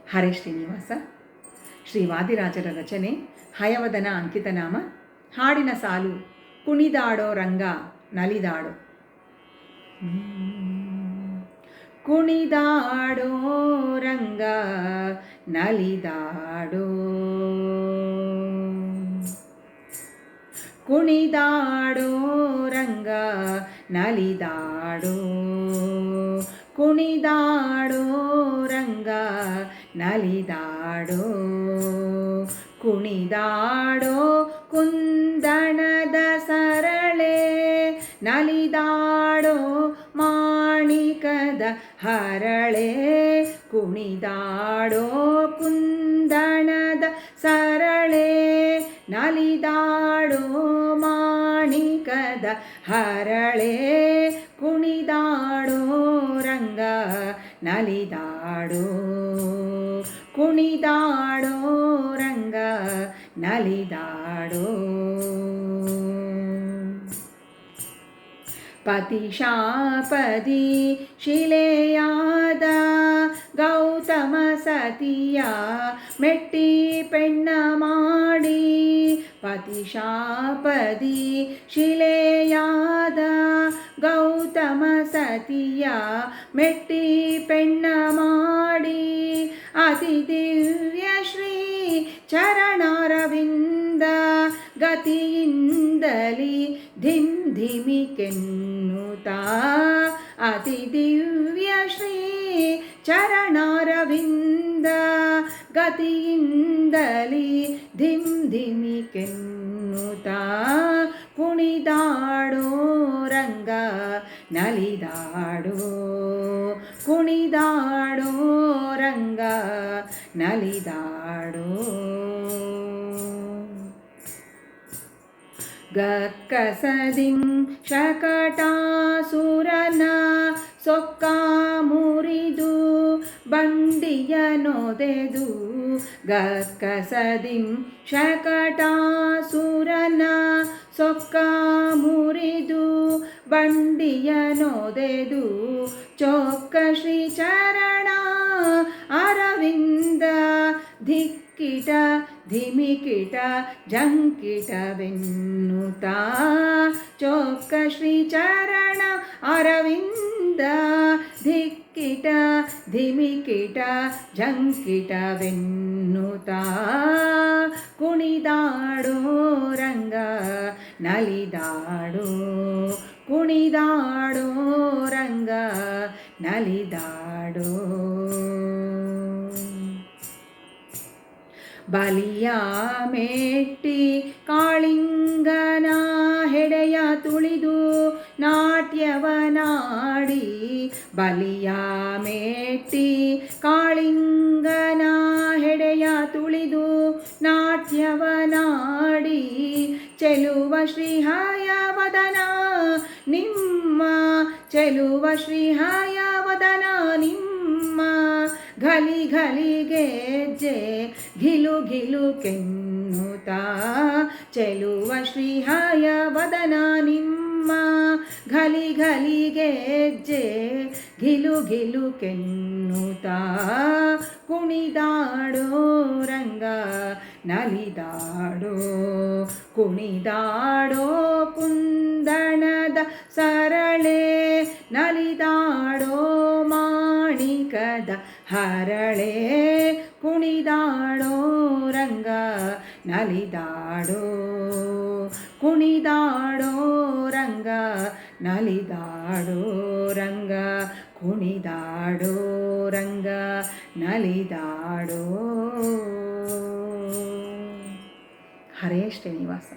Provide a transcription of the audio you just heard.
ಹರೇ ಶ್ರೀನಿವಾಸ. ಶ್ರೀ ವಾದಿರಾಜರ ರಚನೆ, ಹಯವದನ ಅಂಕಿತನಾಮ. ಹಾಡಿನ ಸಾಲು: ಕುಣಿದಾಡೋ ರಂಗ ನಲಿದಾಡೋ. ಕುಣಿದಾಡೋ ರಂಗ ನಲಿದಾಡೋ, ಕುಣಿದಾಡೋ ರಂಗ ನಲಿದಾಡೋ, ಕುಣಿದಾಡೋ ರಂಗ ನಲಿದಾಡೋ, ಕುಣಿದಾಡೋ ಕುಂದಣದ ಸರಳೆ, ನಲಿದಾಡೋ ಮಾಣಿಕದ ಹರಳೆ, ಕುಣಿದಾಡೋ ಕುಂದಣದ ಸರಳೆ, ನಲಿದಾಡೋ ಮಾಣಿಕದ ಹರಳೆ, ಕುಣಿದಾಡೋ ರಂಗ ನಲಿದಾಡೋ, ಕುಣಿದಾಡೋ ರಂಗ ನಲಿದಾಡೋ. ಪತಿಶಾಪದಿ ಶಿಲೆಯಾದ ಗೌತಮ ಸತಿಯ ಮೆಟ್ಟಿ ಪೆಣ್ಣ ಮಾಡಿ, ಪತಿಶಾಪದಿ ಶಿಲೆಯಾದ ಗೌತಮ ಸತಿಯ ಮೆಟ್ಟಿ ಪೆಣ್ಣ ಮಾಡಿ, ಅತಿ ದಿವ್ಯ ಶ್ರೀ ಚರಣಾರವಿಂದ ಗತಿಯಿಂದಲಿ ಧಿಮ್ ಧಿಮಿಕೆನ್ನುತ್ತಾ, ಅತಿ ದಿವ್ಯ ಶ್ರೀ ಚರಣಾರವಿಂದ ಗತಿಯಿಂದಲಿ ಧಿಮ್ ಧಿಮಿಕೆನ್ನುತ್ತಾ, ಕುಣಿದಾಡೋ ರಂಗ ನಲಿದಾಡೋ, ಕುಣಿದಾಡೋ ರಂಗ ನಲಿದಾಡೋ. ಗಕ್ಕಸದಿಂ ಶಕಟಾಸುರನ ಸೊಕ್ಕ ಮುರಿದು ಬಂಡಿಯನೊದೆದು, ಗಕ್ಕಸದಿಂ ಶಕಟಾಸುರನ ಸೊಕ್ಕ ಮುರಿದು ಬಂಡಿಯನೊದೆದು, ಚೊಕ್ಕ ಶ್ರೀ ಚರಣ ಅರವಿಂದ ಧಿಕ್ಕಿಟ ಧಿಮಿಕಿಟ ಜಂಕಿಟವೆನ್ನುತ್ತಾ, ಚೊಕ್ಕ ಶ್ರೀ ಚರಣ ಅರವಿಂದ ಧಿಕ್ಕಿಟ ಧಿಮಿಕಿಟ ಜಂಕಿಟವೆನ್ನುತ್ತಾ, ಕುಣಿದಾಡೋ ರಂಗ ನಲಿದಾಡೋ, ಕುಣಿದಾಡೋ ರಂಗ ನಲಿದಾಡೋ. ಬಲಿಯ ಮೆಟ್ಟಿ ಕಾಳಿಂಗನ ಹೆಡೆಯ ತುಳಿದು ನಾಟ್ಯವನಾಡಿ, ಬಲಿಯ ಮೆಟ್ಟಿ ಕಾಳಿಂಗನ ಹೆಡೆಯ ತುಳಿದು ನಾಟ್ಯವನಾಡಿ, ಚೆಲುವ ಶ್ರೀ ಹಯವದನ ನಿಮ್ಮ, ಚೆಲುವ ಶ್ರೀ ಹಯವದನ ನಿಮ್ಮ, ಘಲಿ ಘಲಿಗೆಜ್ಜೆ ಘಿಲು ಘಿಲು ಕೆನ್ನುತ್ತಾ, ಚೆಲುವ ಶ್ರೀ ಹಯವದನ ನಿಮ್ಮ, ಘಲಿ ಘಲಿಗೆಜ್ಜೆ ಘಿಲು ಘಿಲು ಕೆನ್ನುತ್ತಾ, ಕುಣಿದಾಡೋ ರಂಗ ನಲಿದಾಡೋ, ಕುಣಿದಾಡೋ ಕುಂದಣದ ಸರಳೆ, ನಲಿದಾಡೋ ಮಾಣಿಕದ ಹರಳೆ, ಕುಣಿದಾಡೋ ರಂಗ ನಲಿದಾಡೋ, ಕುಣಿದಾಡೋ ರಂಗ ನಲಿದಾಡೋ, ರಂಗ ಕುಣಿದಾಡೋ ರಂಗ ನಲಿದಾಡೋ. ಹರೇ ಶ್ರೀನಿವಾಸ.